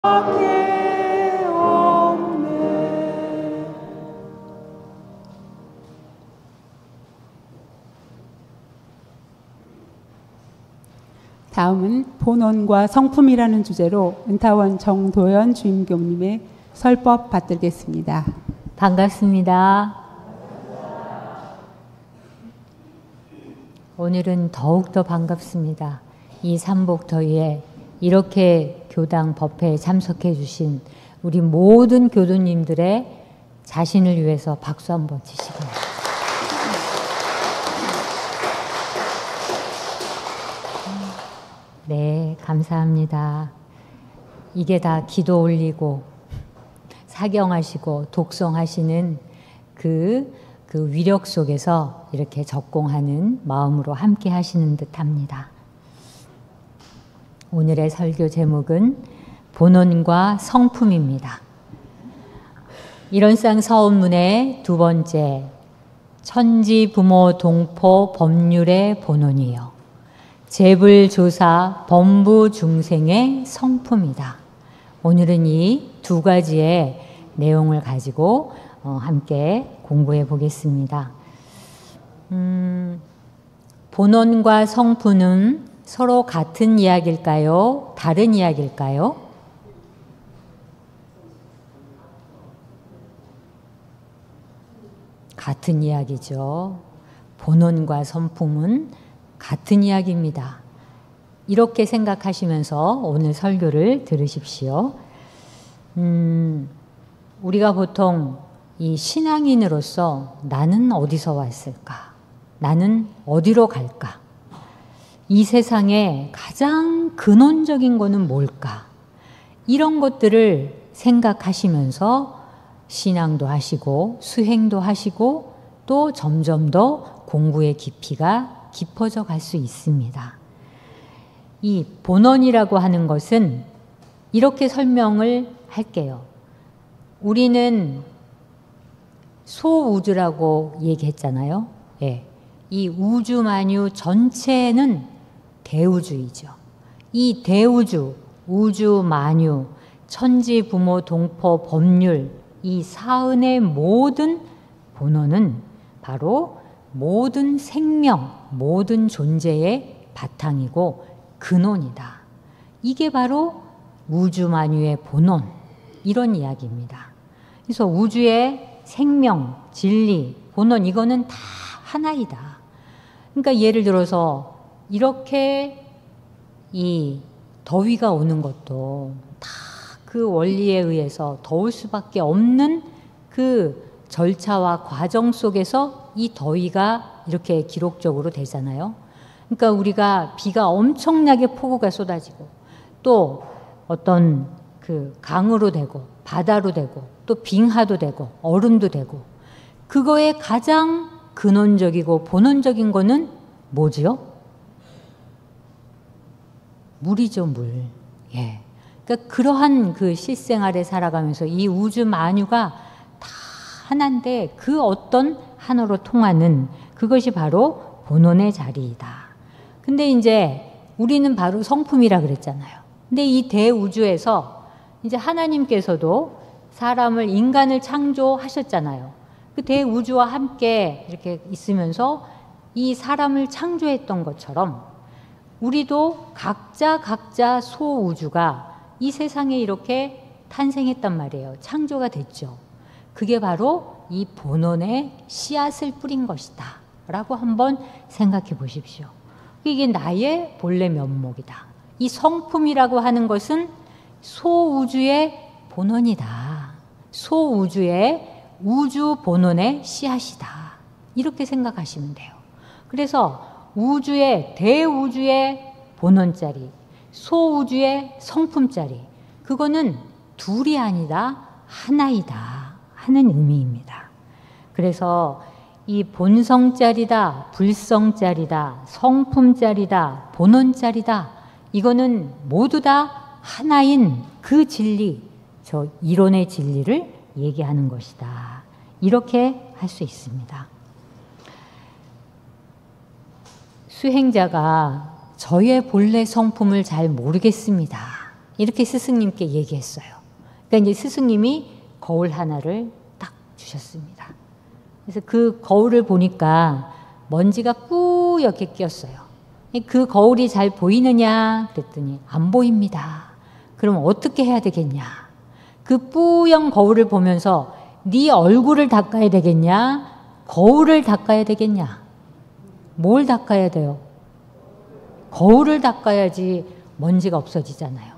밖에 없네. 다음은 본원과 성품이라는 주제로 은타원 정도연 주임교님의 설법 받들겠습니다. 반갑습니다. 오늘은 더욱더 반갑습니다. 이 삼복더위에 이렇게 교당 법회에 참석해 주신 우리 모든 교도님들의 자신을 위해서 박수 한번 치시기 바랍니다. 네, 감사합니다. 이게 다 기도 올리고 사경하시고 독성하시는 그 위력 속에서 이렇게 적공하는 마음으로 함께 하시는 듯 합니다. 오늘의 설교 제목은 본원과 성품입니다. 일원상 서원문의 두 번째, 천지 부모 동포 법률의 본원이요 재불조사 범부 중생의 성품이다. 오늘은 이 두 가지의 내용을 가지고 함께 공부해 보겠습니다. 본원과 성품은 서로 같은 이야기일까요? 다른 이야기일까요? 같은 이야기죠. 본원과 성품은 같은 이야기입니다. 이렇게 생각하시면서 오늘 설교를 들으십시오. 우리가 보통 이 신앙인으로서 나는 어디서 왔을까? 나는 어디로 갈까? 이 세상에 가장 근원적인 거는 뭘까? 이런 것들을 생각하시면서 신앙도 하시고 수행도 하시고 또 점점 더 공부의 깊이가 깊어져 갈 수 있습니다. 이 본원이라고 하는 것은 이렇게 설명을 할게요. 우리는 소우주라고 얘기했잖아요. 예. 이 우주만유 전체는 대우주이죠. 이 대우주, 우주만유, 천지 부모 동포 법률 이 사은의 모든 본원은 바로 모든 생명, 모든 존재의 바탕이고 근원이다. 이게 바로 우주만유의 본원, 이런 이야기입니다. 그래서 우주의 생명, 진리, 본원 이거는 다 하나이다. 그러니까 예를 들어서 이렇게 이 더위가 오는 것도 다 그 원리에 의해서 더울 수밖에 없는 그 절차와 과정 속에서 이 더위가 이렇게 기록적으로 되잖아요. 그러니까 우리가 비가 엄청나게 폭우가 쏟아지고 또 어떤 그 강으로 되고 바다로 되고 또 빙하도 되고 얼음도 되고 그거의 가장 근원적이고 본원적인 거는 뭐지요? 물이죠, 물. 예. 그러니까 그러한 그 실생활에 살아가면서 이 우주 만유가 다 하나인데 그 어떤 하나로 통하는 그것이 바로 본원의 자리이다. 근데 이제 우리는 바로 성품이라 그랬잖아요. 근데 이 대우주에서 이제 하나님께서도 사람을 인간을 창조하셨잖아요. 그 대우주와 함께 이렇게 있으면서 이 사람을 창조했던 것처럼 우리도 각자 소우주가 이 세상에 이렇게 탄생했단 말이에요. 창조가 됐죠. 그게 바로 이 본원의 씨앗을 뿌린 것이다 라고 한번 생각해 보십시오. 이게 나의 본래 면목이다. 이 성품이라고 하는 것은 소우주의 본원이다. 소우주의 우주 본원의 씨앗이다. 이렇게 생각하시면 돼요. 그래서 우주의 대우주의 본원짜리, 소우주의 성품짜리, 그거는 둘이 아니다 하나이다 하는 의미입니다. 그래서 이 본성짜리다, 불성짜리다, 성품짜리다, 본원짜리다, 이거는 모두 다 하나인 그 진리, 저 이론의 진리를 얘기하는 것이다. 이렇게 할 수 있습니다. 수행자가 저의 본래 성품을 잘 모르겠습니다. 이렇게 스승님께 얘기했어요. 그러니까 이제 스승님이 거울 하나를 딱 주셨습니다. 그래서 그 거울을 보니까 먼지가 뿌옇게 끼었어요. 그 거울이 잘 보이느냐 그랬더니 안 보입니다. 그럼 어떻게 해야 되겠냐? 그 뿌연 거울을 보면서 네 얼굴을 닦아야 되겠냐? 거울을 닦아야 되겠냐? 뭘 닦아야 돼요? 거울을 닦아야지 먼지가 없어지잖아요.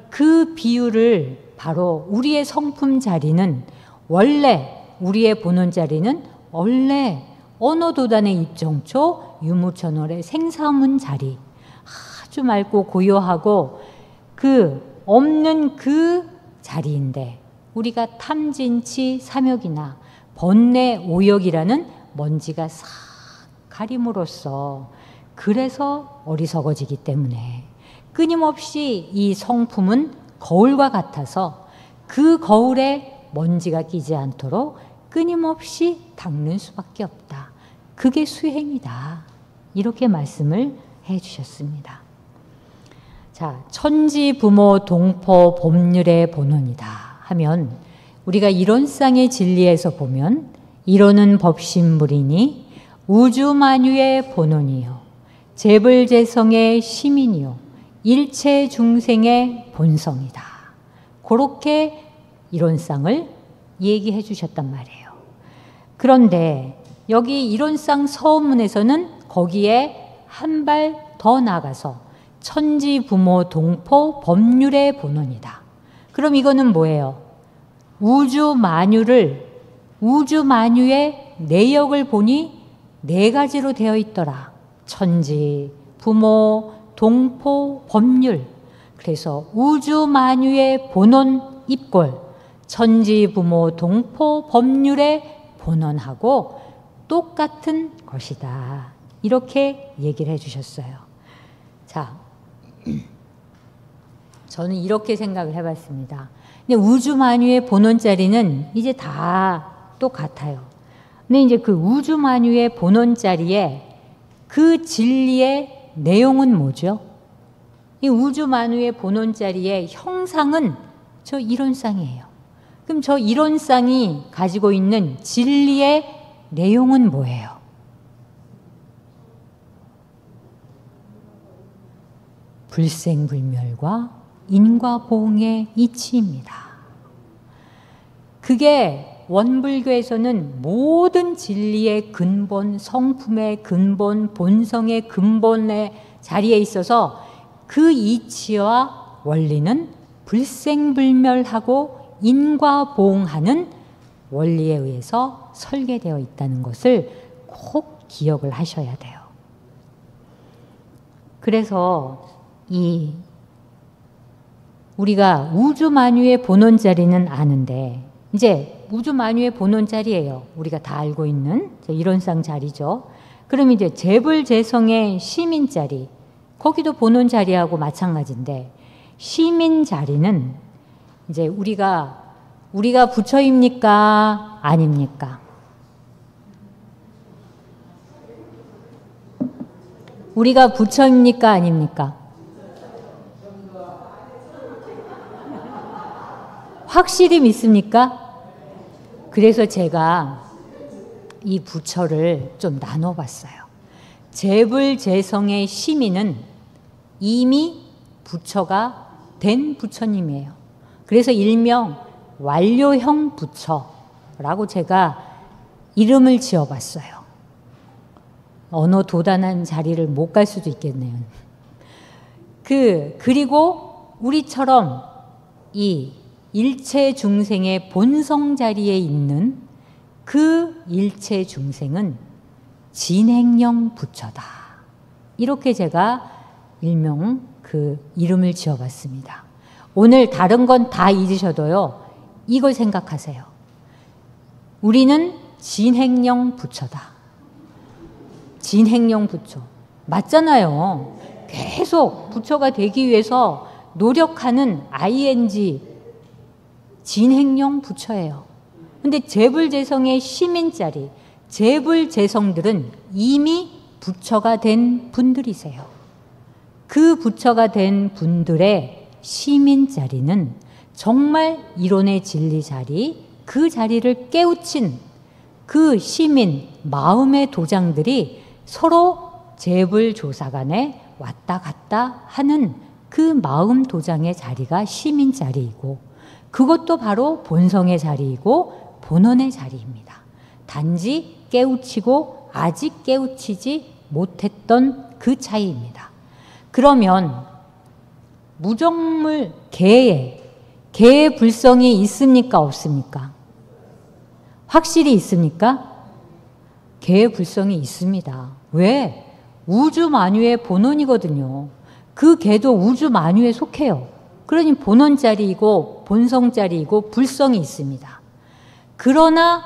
그 비유를 바로 우리의 성품 자리는 원래 우리의 본원 자리는 원래 언어도단의 입정초 유무천월의 생사문 자리, 아주 맑고 고요하고 그 없는 그 자리인데 우리가 탐진치 삼욕이나 번뇌 오욕이라는 먼지가 싹 가림으로써 그래서 어리석어지기 때문에 끊임없이 이 성품은 거울과 같아서 그 거울에 먼지가 끼지 않도록 끊임없이 닦는 수밖에 없다. 그게 수행이다. 이렇게 말씀을 해 주셨습니다. 자, 천지 부모 동포 법률의 본원이다 하면 우리가 이론상의 진리에서 보면 이론은 법신물이니 우주만유의 본원이요 재불재성의 시민이요 일체 중생의 본성이다. 그렇게 이론상을 얘기해 주셨단 말이에요. 그런데 여기 이론상 서문에서는 거기에 한 발 더 나가서 천지 부모 동포 법률의 본원이다. 그럼 이거는 뭐예요? 우주 만유의 내역을 보니 네 가지로 되어 있더라. 천지, 부모, 동포, 법률. 그래서 우주 만유의 본원 입골, 천지, 부모, 동포, 법률의 본원하고 똑같은 것이다. 이렇게 얘기를 해주셨어요. 자, 저는 이렇게 생각을 해봤습니다. 근데 우주 만유의 본원 자리는 이제 다 똑같아요. 근데 이제 그 우주 만유의 본원 자리에 그 진리의 내용은 뭐죠? 이 우주 만유의 본원 자리의 형상은 저 이론상이에요. 그럼 저 이론상이 가지고 있는 진리의 내용은 뭐예요? 불생불멸과 인과보응의 이치입니다. 그게 원불교에서는 모든 진리의 근본, 성품의 근본, 본성의 근본의 자리에 있어서 그 이치와 원리는 불생불멸하고 인과보응하는 원리에 의해서 설계되어 있다는 것을 꼭 기억을 하셔야 돼요. 그래서 우리가 우주만유의 본원 자리는 아는데 이제 우주만유의 본원 자리예요. 우리가 다 알고 있는 이론상 자리죠. 그럼 이제 재불재성의 시민 자리, 거기도 본원 자리하고 마찬가지인데 시민 자리는 이제 우리가 부처입니까? 아닙니까? 우리가 부처입니까? 아닙니까? 확실히 믿습니까? 그래서 제가 이 부처를 좀 나눠봤어요. 재불재성의 시민은 이미 부처가 된 부처님이에요. 그래서 일명 완료형 부처라고 제가 이름을 지어봤어요. 어느 도단한 자리를 못 갈 수도 있겠네요. 그리고 우리처럼 이 일체 중생의 본성 자리에 있는 그 일체 중생은 진행령 부처다. 이렇게 제가 일명 그 이름을 지어봤습니다. 오늘 다른 건 다 잊으셔도요. 이걸 생각하세요. 우리는 진행령 부처다. 진행령 부처. 맞잖아요. 계속 부처가 되기 위해서 노력하는 ing 진행령 부처예요. 근데 재불재성의 시민자리, 재불재성들은 이미 부처가 된 분들이세요. 그 부처가 된 분들의 시민 자리는 정말 이론의 진리 자리, 그 자리를 깨우친 그 시민 마음의 도장들이 서로 재불조사 간에 왔다 갔다 하는 그 마음 도장의 자리가 시민 자리이고, 그것도 바로 본성의 자리이고 본원의 자리입니다. 단지 깨우치고 아직 깨우치지 못했던 그 차이입니다. 그러면 무정물 개의 불성이 있습니까 없습니까? 확실히 있습니까? 개의 불성이 있습니다. 왜? 우주 만유의 본원이거든요. 그 개도 우주 만유에 속해요. 그러니 본원자리이고 본성자리이고 불성이 있습니다. 그러나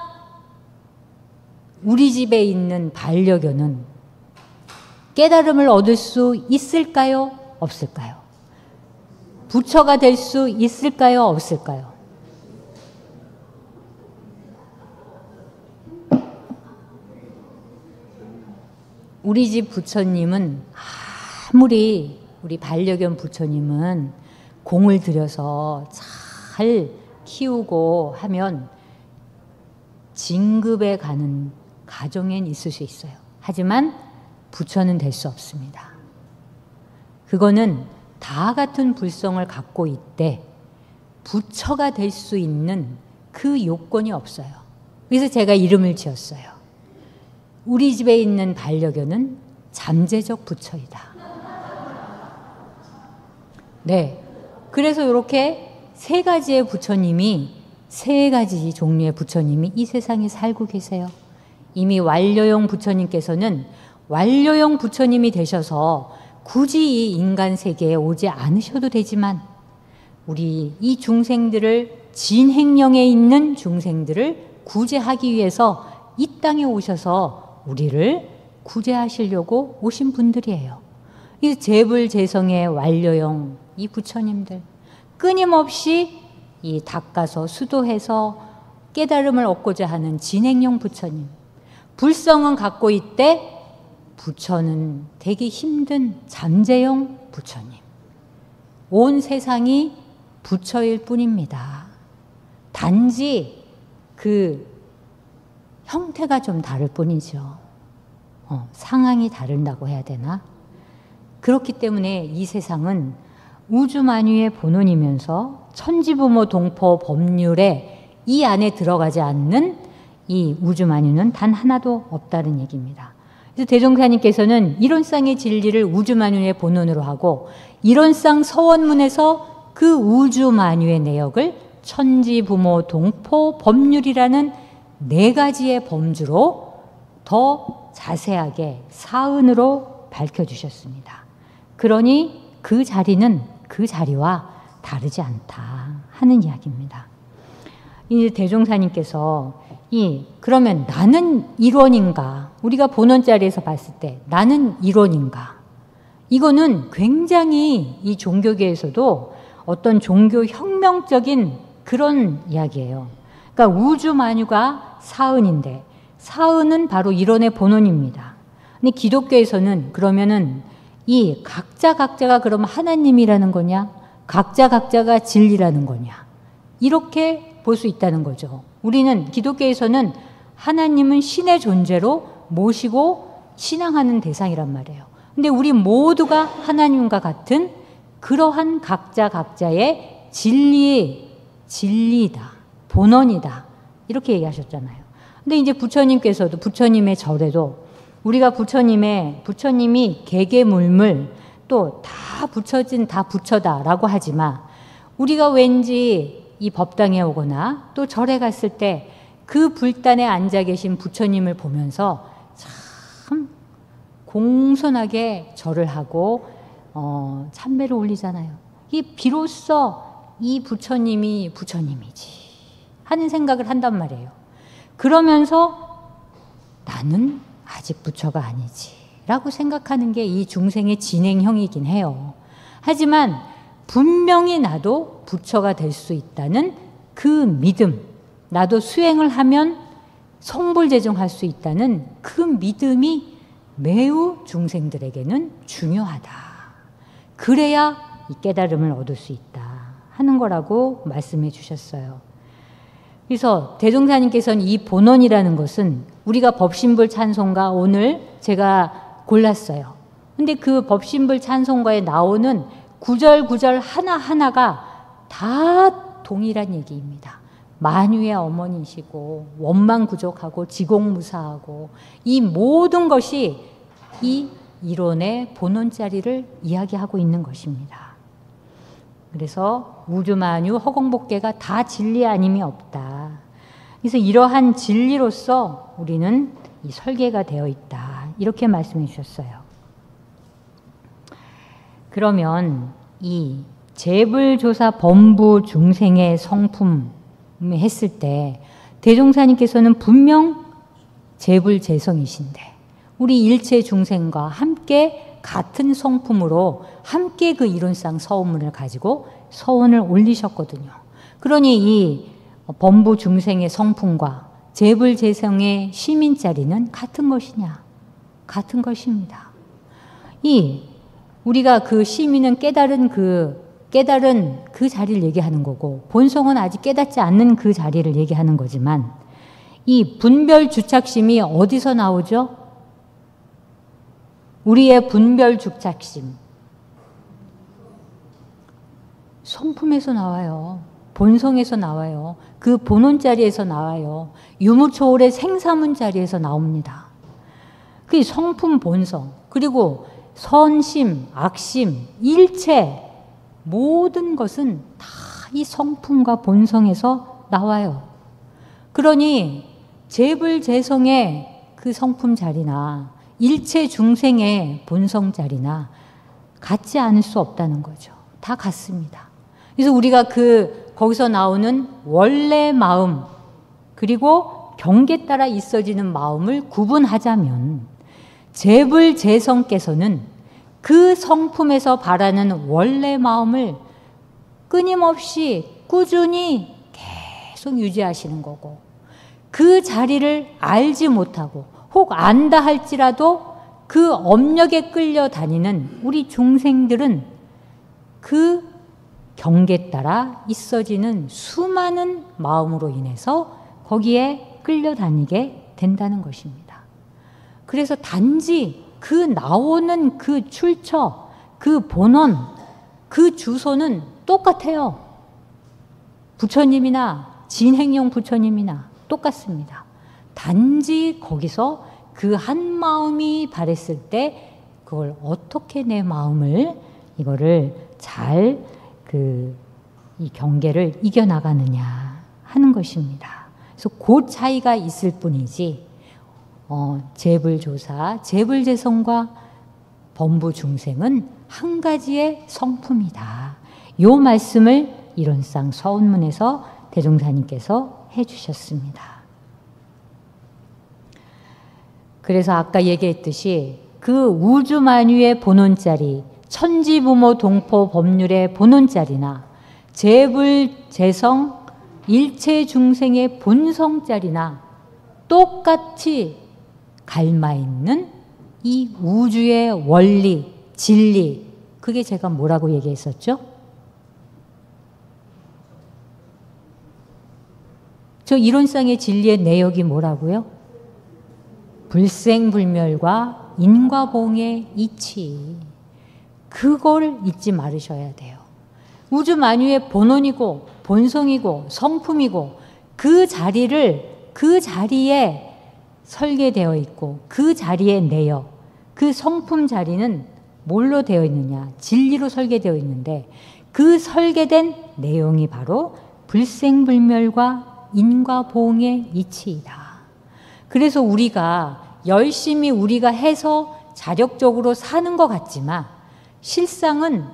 우리 집에 있는 반려견은 깨달음을 얻을 수 있을까요? 없을까요? 부처가 될 수 있을까요? 없을까요? 우리 집 부처님은 아무리 우리 반려견 부처님은 공을 들여서 잘 키우고 하면 진급에 가는 가정엔 있을 수 있어요. 하지만 부처는 될 수 없습니다. 그거는 다 같은 불성을 갖고 있대 부처가 될 수 있는 그 요건이 없어요. 그래서 제가 이름을 지었어요. 우리 집에 있는 반려견은 잠재적 부처이다. 네. 그래서 이렇게 세 가지의 부처님이, 세 가지 종류의 부처님이 이 세상에 살고 계세요. 이미 완료형 부처님께서는 완료형 부처님이 되셔서 굳이 이 인간 세계에 오지 않으셔도 되지만, 우리 이 중생들을, 진행령에 있는 중생들을 구제하기 위해서 이 땅에 오셔서 우리를 구제하시려고 오신 분들이에요. 이 재불재성의 완료형 이 부처님들, 끊임없이 이 닦아서 수도해서 깨달음을 얻고자 하는 진행령 부처님, 불성은 갖고 있대 부처는 되기 힘든 잠재형 부처님. 온 세상이 부처일 뿐입니다. 단지 그 형태가 좀 다를 뿐이죠. 상황이 다른다고 해야 되나? 그렇기 때문에 이 세상은 우주만유의 본원이면서 천지부모 동포 법률에 이 안에 들어가지 않는 이 우주만유는 단 하나도 없다는 얘기입니다. 그래서 대종사님께서는 이론상의 진리를 우주만유의 본원으로 하고, 이론상 서원문에서 그 우주만유의 내역을 천지부모 동포 법률이라는 네 가지의 범주로 더 자세하게 사은으로 밝혀주셨습니다. 그러니 그 자리는 그 자리와 다르지 않다 하는 이야기입니다. 이제 대종사님께서 그러면 나는 일원인가? 우리가 본원자리에서 봤을 때 나는 일원인가? 이거는 굉장히 이 종교계에서도 어떤 종교 혁명적인 그런 이야기예요. 그러니까 우주만유가 사은인데 사은은 바로 일원의 본원입니다. 근데 기독교에서는 그러면은 이 각자가 그러면 하나님이라는 거냐? 각자가 진리라는 거냐? 이렇게 볼 수 있다는 거죠. 우리는 기독교에서는 하나님은 신의 존재로 모시고 신앙하는 대상이란 말이에요. 근데 우리 모두가 하나님과 같은 그러한 각자의 진리이다. 본원이다. 이렇게 얘기하셨잖아요. 근데 이제 부처님께서도 부처님의 절에도 우리가 부처님이 개개물물 또 다 부처진 다 부처다라고 하지만, 우리가 왠지 이 법당에 오거나 또 절에 갔을 때 그 불단에 앉아 계신 부처님을 보면서 참 공손하게 절을 하고 참배를 올리잖아요. 이 비로소 이 부처님이 부처님이지 하는 생각을 한단 말이에요. 그러면서 나는 아직 부처가 아니지 라고 생각하는 게 이 중생의 진행형이긴 해요. 하지만 분명히 나도 부처가 될 수 있다는 그 믿음, 나도 수행을 하면 성불재정할 수 있다는 그 믿음이 매우 중생들에게는 중요하다. 그래야 이 깨달음을 얻을 수 있다 하는 거라고 말씀해 주셨어요. 그래서 대종사님께서는 이 본원이라는 것은 우리가 법신불 찬송가 오늘 제가 골랐어요. 근데 그 법신불 찬송가에 나오는 구절 하나하나가 다 동일한 얘기입니다. 만유의 어머니시고 원망구족하고 지공무사하고 이 모든 것이 이 이론의 본원자리를 이야기하고 있는 것입니다. 그래서 우주만유 허공복계가 다 진리 아님이 없다. 그래서 이러한 진리로서 우리는 이 설계가 되어 있다. 이렇게 말씀해 주셨어요. 그러면 이 재불조사 범부 중생의 성품 했을 때 대종사님께서는 분명 재불재성이신데 우리 일체 중생과 함께 같은 성품으로 함께 그 이론상 서원문을 가지고 서원을 올리셨거든요. 그러니 이 범부 중생의 성품과 재불재성의 시민자리는 같은 것이냐? 같은 것입니다. 우리가 그 시민은 깨달은 그 자리를 얘기하는 거고 본성은 아직 깨닫지 않는 그 자리를 얘기하는 거지만 이 분별 주착심이 어디서 나오죠? 우리의 분별 주착심. 성품에서 나와요. 본성에서 나와요. 그 본원 자리에서 나와요. 유무초월의 생사문 자리에서 나옵니다. 그 성품 본성 그리고 선심, 악심, 일체 모든 것은 다 이 성품과 본성에서 나와요. 그러니 재불재성의 그 성품 자리나 일체 중생의 본성 자리나 같지 않을 수 없다는 거죠. 다 같습니다. 그래서 우리가 거기서 나오는 원래 마음 그리고 경계에 따라 있어지는 마음을 구분하자면 재불재성께서는 그 성품에서 바라는 원래 마음을 끊임없이 꾸준히 계속 유지하시는 거고 그 자리를 알지 못하고 혹 안다 할지라도 그 업력에 끌려다니는 우리 중생들은 그 경계에 따라 있어지는 수많은 마음으로 인해서 거기에 끌려다니게 된다는 것입니다. 그래서 단지 그 나오는 그 출처, 그 본원, 그 주소는 똑같아요. 부처님이나 진행용 부처님이나 똑같습니다. 단지 거기서 그 한 마음이 바랬을 때 그걸 어떻게 내 마음을 이거를 잘 이 경계를 이겨나가느냐 하는 것입니다. 그래서 그 차이가 있을 뿐이지 재불조사, 재불재성과 범부중생은 한 가지의 성품이다. 이 말씀을 이론상 서운문에서 대종사님께서 해주셨습니다. 그래서 아까 얘기했듯이 그 우주만유의 본원자리, 천지부모 동포 법률의 본원자리나 재불재성 일체 중생의 본성자리나 똑같이 갈마있는 이 우주의 원리, 진리, 그게 제가 뭐라고 얘기했었죠? 저 이론상의 진리의 내역이 뭐라고요? 불생불멸과 인과봉의 이치. 그걸 잊지 말으셔야 돼요. 우주만유의 본원이고 본성이고 성품이고 그 자리에 설계되어 있고 그 자리의 내역, 그 성품 자리는 뭘로 되어 있느냐? 진리로 설계되어 있는데 그 설계된 내용이 바로 불생불멸과 인과보응의 이치이다. 그래서 우리가 열심히 우리가 해서 자력적으로 사는 것 같지만 실상은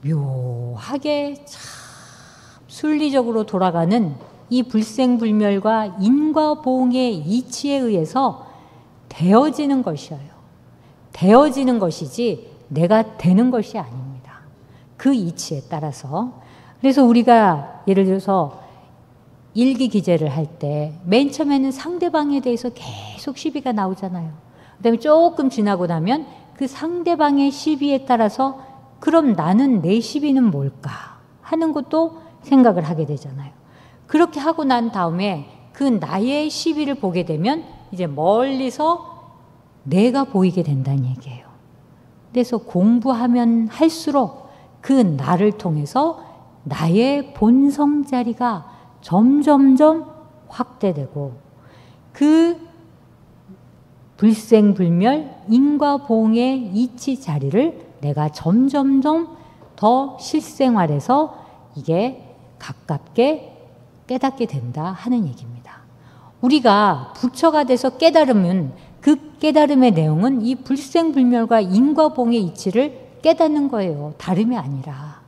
묘하게 참 순리적으로 돌아가는 이 불생불멸과 인과보응의 이치에 의해서 되어지는 것이에요. 되어지는 것이지 내가 되는 것이 아닙니다. 그 이치에 따라서. 그래서 우리가 예를 들어서 일기 기재를 할 때 맨 처음에는 상대방에 대해서 계속 시비가 나오잖아요. 그 다음에 조금 지나고 나면 그 상대방의 시비에 따라서 그럼 나는 내 시비는 뭘까 하는 것도 생각을 하게 되잖아요. 그렇게 하고 난 다음에 그 나의 시비를 보게 되면 이제 멀리서 내가 보이게 된다는 얘기예요. 그래서 공부하면 할수록 그 나를 통해서 나의 본성 자리가 점점점 확대되고 그 불생불멸 인과보응의 이치 자리를 내가 점점점 더 실생활에서 이게 가깝게 깨닫게 된다 하는 얘기입니다. 우리가 부처가 돼서 깨달으면 그 깨달음의 내용은 이 불생불멸과 인과보응의 이치를 깨닫는 거예요. 다름이 아니라.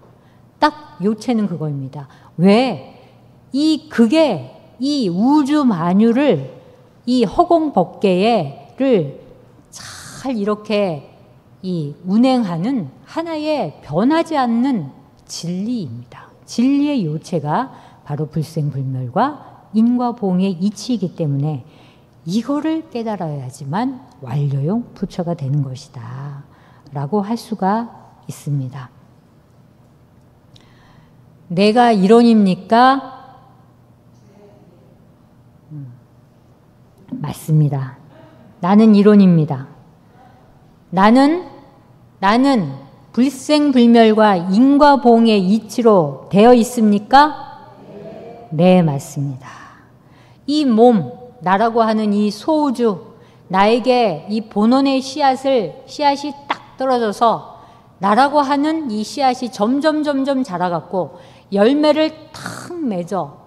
딱 요체는 그거입니다. 왜? 그게 이 우주 만유를 이 허공법계를 잘 이렇게 운행하는 하나의 변하지 않는 진리입니다. 진리의 요체가 바로 불생불멸과 인과보응의 이치이기 때문에 이거를 깨달아야지만 완료용 부처가 되는 것이다 라고 할 수가 있습니다. 내가 이론입니까? 맞습니다. 나는 이론입니다. 나는 불생불멸과 인과보응의 이치로 되어 있습니까? 네, 맞습니다. 이 몸, 나라고 하는 이 소우주, 나에게 이 본원의 씨앗이 딱 떨어져서 나라고 하는 이 씨앗이 점점 자라갖고 열매를 탁 맺어.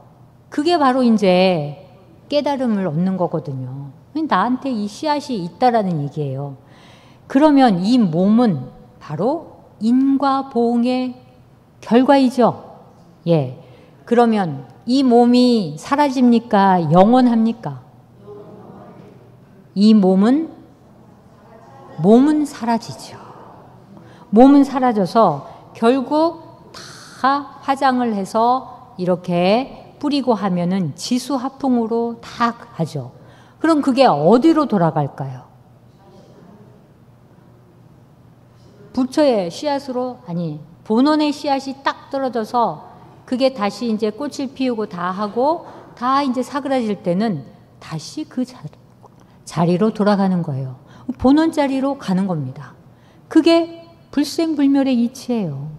그게 바로 이제 깨달음을 얻는 거거든요. 나한테 이 씨앗이 있다라는 얘기예요. 그러면 이 몸은 바로 인과보응의 결과이죠. 예. 그러면 이 몸이 사라집니까? 영원합니까? 이 몸은 사라지죠. 몸은 사라져서 결국 다 화장을 해서 이렇게 뿌리고 하면은 지수화풍으로 다 가죠. 그럼 그게 어디로 돌아갈까요? 부처의 씨앗으로, 아니, 본원의 씨앗이 딱 떨어져서 그게 다시 이제 꽃을 피우고 다 하고 다 이제 사그라질 때는 다시 그 자리로 돌아가는 거예요. 본원 자리로 가는 겁니다. 그게 불생불멸의 이치예요.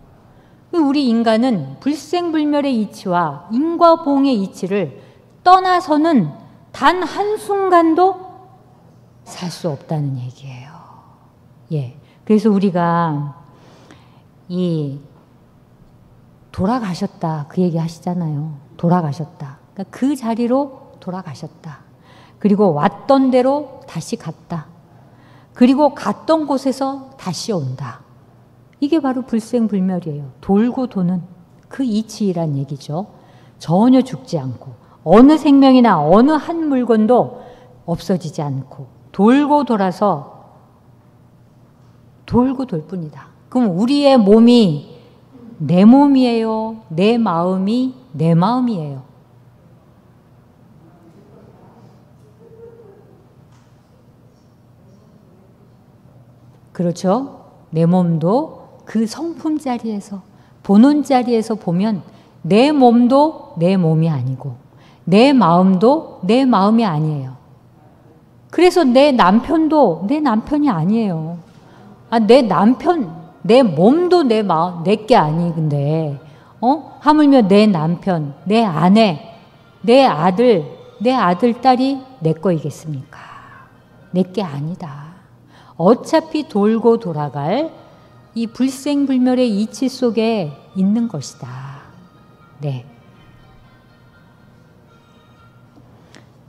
우리 인간은 불생불멸의 이치와 인과보응의 이치를 떠나서는 단 한순간도 살 수 없다는 얘기예요. 예. 그래서 우리가 돌아가셨다 그 얘기 하시잖아요. 돌아가셨다. 그러니까 그 자리로 돌아가셨다. 그리고 왔던 대로 다시 갔다. 그리고 갔던 곳에서 다시 온다. 이게 바로 불생불멸이에요. 돌고 도는 그 이치란 얘기죠. 전혀 죽지 않고 어느 생명이나 어느 한 물건도 없어지지 않고 돌고 돌아서 돌고 돌 뿐이다. 그럼 우리의 몸이 내 몸이에요? 내 마음이 내 마음이에요? 그렇죠? 내 몸도 그 성품 자리에서, 본원 자리에서 보면 내 몸도 내 몸이 아니고 내 마음도 내 마음이 아니에요. 그래서 내 남편도 내 남편이 아니에요. 내 남편, 내 몸도 내 마음, 내게 아니근데, 하물며 내 남편, 내 아내, 내 아들, 딸이 내 거이겠습니까? 내게 아니다. 어차피 돌고 돌아갈 이 불생불멸의 이치 속에 있는 것이다. 네.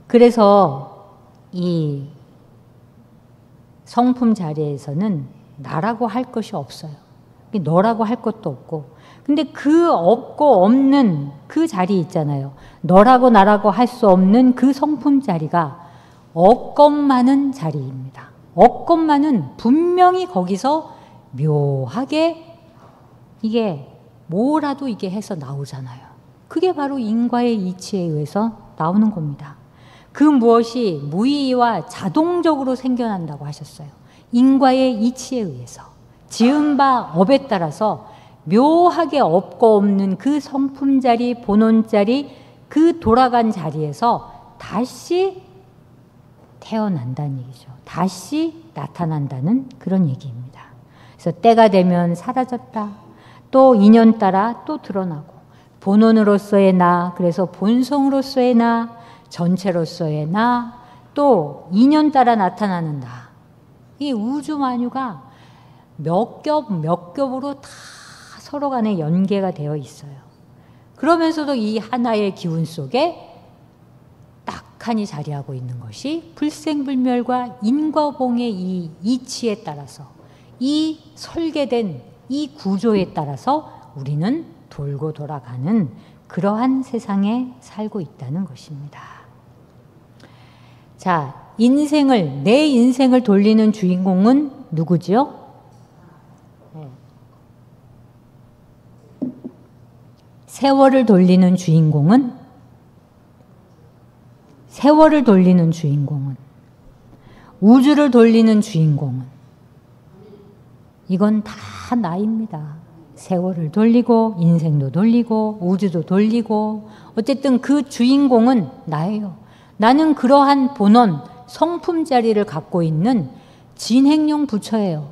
그래서 이 성품 자리에서는 나라고 할 것이 없어요. 너라고 할 것도 없고. 근데 그 없고 없는 그 자리 있잖아요. 너라고 나라고 할 수 없는 그 성품 자리가 없건만은 자리입니다. 없건만은 분명히 거기서 묘하게 이게 뭐라도 이게 해서 나오잖아요. 그게 바로 인과의 이치에 의해서 나오는 겁니다. 그 무엇이 무의와 자동적으로 생겨난다고 하셨어요. 인과의 이치에 의해서. 지은 바 업에 따라서 묘하게 없고 없는 그 성품 자리, 본원 자리, 그 돌아간 자리에서 다시 태어난다는 얘기죠. 다시 나타난다는 그런 얘기입니다. 그래서 때가 되면 사라졌다. 또 인연 따라 또 드러나고 본원으로서의 나, 그래서 본성으로서의 나, 전체로서의 나, 또 인연 따라 나타나는 나. 이 우주 만유가 몇 겹으로 다 서로 간에 연계가 되어 있어요. 그러면서도 이 하나의 기운 속에 딱하니 자리하고 있는 것이 불생불멸과 인과봉의 이 이치에 따라서, 이 설계된 이 구조에 따라서 우리는 돌고 돌아가는 그러한 세상에 살고 있다는 것입니다. 자, 내 인생을 돌리는 주인공은 누구죠? 세월을 돌리는 주인공은 우주를 돌리는 주인공은 이건 다 나입니다. 세월을 돌리고 인생도 돌리고 우주도 돌리고 어쨌든 그 주인공은 나예요. 나는 그러한 본원, 성품 자리를 갖고 있는 진행용 부처예요.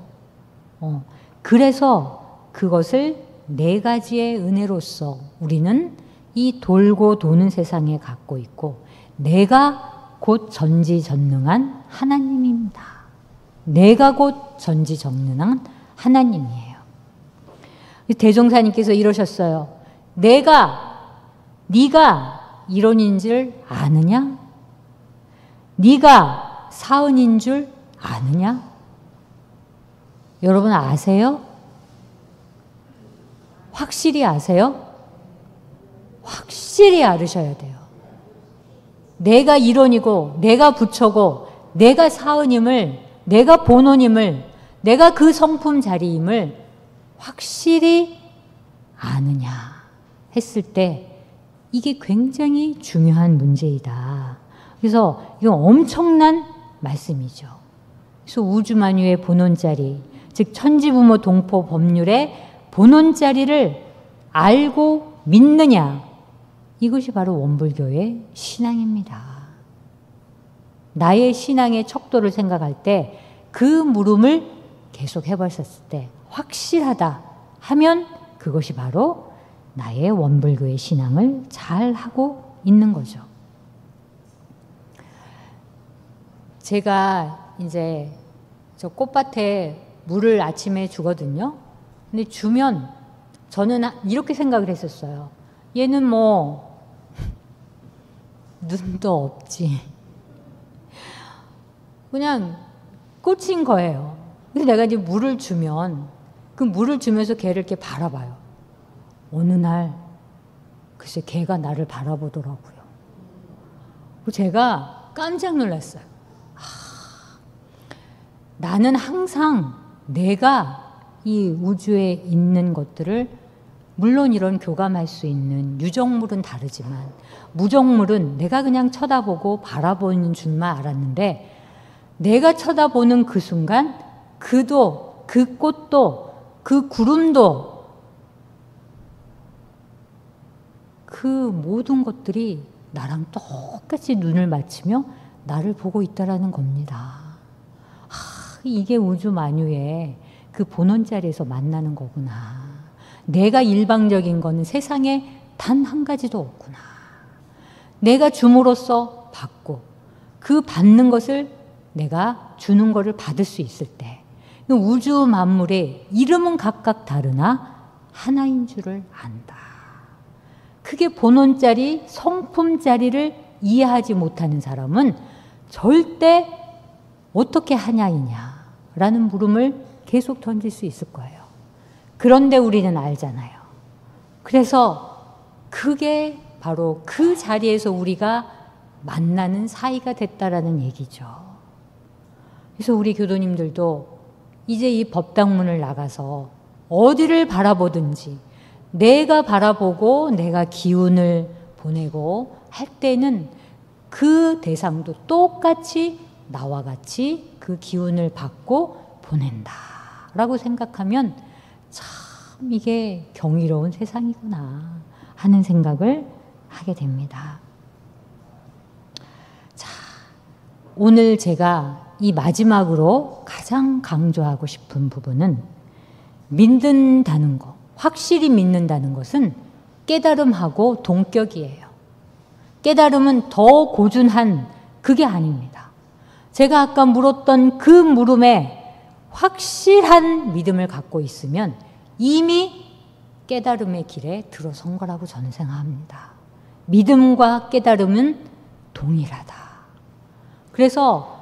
그래서 그것을 네 가지의 은혜로서 우리는 이 돌고 도는 세상에 갖고 있고, 내가 곧 전지전능한 하나님입니다. 내가 곧 전지전능한 하나님이에요. 대종사님께서 이러셨어요. 네가 이론인 줄 아느냐? 네가 사은인 줄 아느냐? 여러분 아세요? 확실히 아세요? 확실히 알으셔야 돼요. 내가 이론이고 내가 부처고 내가 사은임을, 내가 본원임을, 내가 그 성품 자리임을 확실히 아느냐 했을 때 이게 굉장히 중요한 문제이다. 그래서 이건 엄청난 말씀이죠. 그래서 우주만유의 본원자리, 즉 천지부모 동포 법률의 본원자리를 알고 믿느냐, 이것이 바로 원불교의 신앙입니다. 나의 신앙의 척도를 생각할 때 그 물음을 계속 해봤었을 때 확실하다 하면 그것이 바로 나의 원불교의 신앙을 잘 하고 있는 거죠. 제가 이제 저 꽃밭에 물을 아침에 주거든요. 근데 주면 저는 이렇게 생각을 했었어요. 얘는 뭐 눈도 없지. 그냥 꽂힌 거예요. 그래서 내가 이제 물을 주면 그 물을 주면서 걔를 이렇게 바라봐요. 어느 날 글쎄 걔가 나를 바라보더라고요. 제가 깜짝 놀랐어요. 나는 항상 내가 이 우주에 있는 것들을, 물론 이런 교감할 수 있는 유정물은 다르지만 무정물은 내가 그냥 쳐다보고 바라보는 줄만 알았는데, 내가 쳐다보는 그 순간 그도, 그 꽃도, 그 구름도, 그 모든 것들이 나랑 똑같이 눈을 맞추며 나를 보고 있다라는 겁니다. 이게 우주 만유의 그 본원 자리에서 만나는 거구나. 내가 일방적인 거는 세상에 단 한 가지도 없구나. 내가 줌으로써 받고, 그 받는 것을 내가 주는 것을 받을 수 있을 때 우주 만물의 이름은 각각 다르나 하나인 줄을 안다. 그게 본원 자리, 성품 자리를 이해하지 못하는 사람은 절대 어떻게 하냐이냐라는 물음을 계속 던질 수 있을 거예요. 그런데 우리는 알잖아요. 그래서 그게 바로 그 자리에서 우리가 만나는 사이가 됐다라는 얘기죠. 그래서 우리 교도님들도 이제 이 법당문을 나가서 어디를 바라보든지 내가 바라보고 내가 기운을 보내고 할 때는 그 대상도 똑같이 나와 같이 그 기운을 받고 보낸다 라고 생각하면 참 이게 경이로운 세상이구나 하는 생각을 하게 됩니다. 자, 오늘 제가 이 마지막으로 가장 강조하고 싶은 부분은 믿는다는 것, 확실히 믿는다는 것은 깨달음하고 동격이에요. 깨달음은 더 고준한 그게 아닙니다. 제가 아까 물었던 그 물음에 확실한 믿음을 갖고 있으면 이미 깨달음의 길에 들어선 거라고 저는 생각합니다. 믿음과 깨달음은 동일하다. 그래서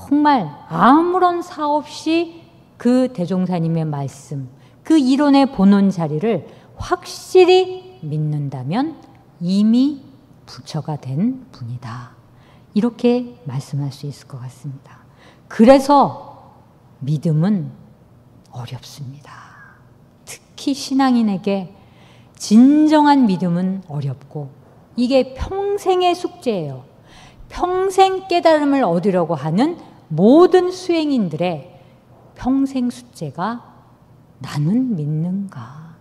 정말 아무런 사 없이 그 대종사님의 말씀, 그 이론의 본원 자리를 확실히 믿는다면 이미 부처가 된 분이다. 이렇게 말씀할 수 있을 것 같습니다. 그래서 믿음은 어렵습니다. 특히 신앙인에게 진정한 믿음은 어렵고 이게 평생의 숙제예요. 평생 깨달음을 얻으려고 하는 모든 수행인들의 평생 숙제가 나는 믿는가?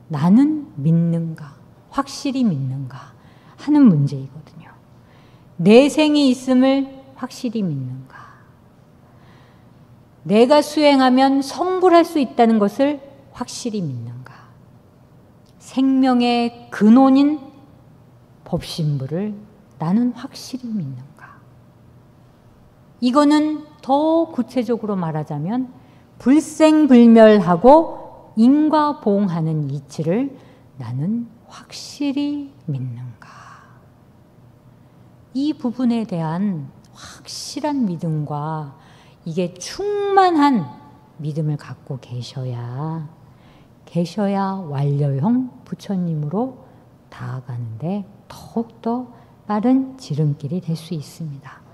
나는 믿는가? 확실히 믿는가? 하는 문제이거든요. 내 생이 있음을 확실히 믿는가? 내가 수행하면 성불할 수 있다는 것을 확실히 믿는가? 생명의 근원인 법신부를 나는 확실히 믿는가? 이거는 더 구체적으로 말하자면 불생불멸하고 인과보응하는 이치를 나는 확실히 믿는가? 이 부분에 대한 확실한 믿음과 이게 충만한 믿음을 갖고 계셔야 완료형 부처님으로 나아가는데 더욱더 빠른 지름길이 될 수 있습니다.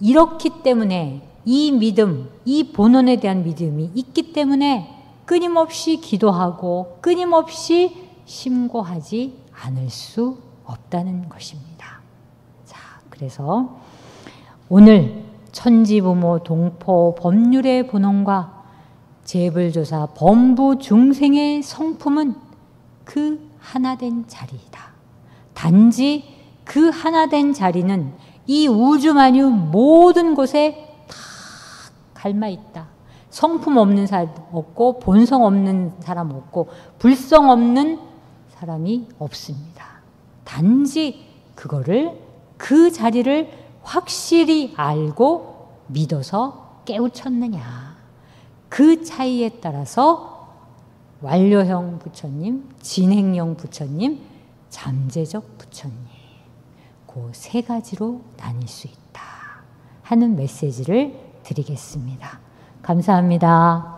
이렇기 때문에 이 믿음, 이 본원에 대한 믿음이 있기 때문에 끊임없이 기도하고 끊임없이 심고하지 않을 수 없다는 것입니다. 자, 그래서 오늘 천지부모 동포 법률의 본원과 재불조사 범부 중생의 성품은 그 하나된 자리이다. 단지 그 하나된 자리는 이 우주만유 모든 곳에 다 갈마 있다. 성품 없는 사람 없고 본성 없는 사람 없고 불성 없는 사람이 없습니다. 단지 그거를 그 자리를 확실히 알고 믿어서 깨우쳤느냐. 그 차이에 따라서 완료형 부처님, 진행형 부처님, 잠재적 부처님 그 세 가지로 나뉠 수 있다 하는 메시지를 드리겠습니다. 감사합니다.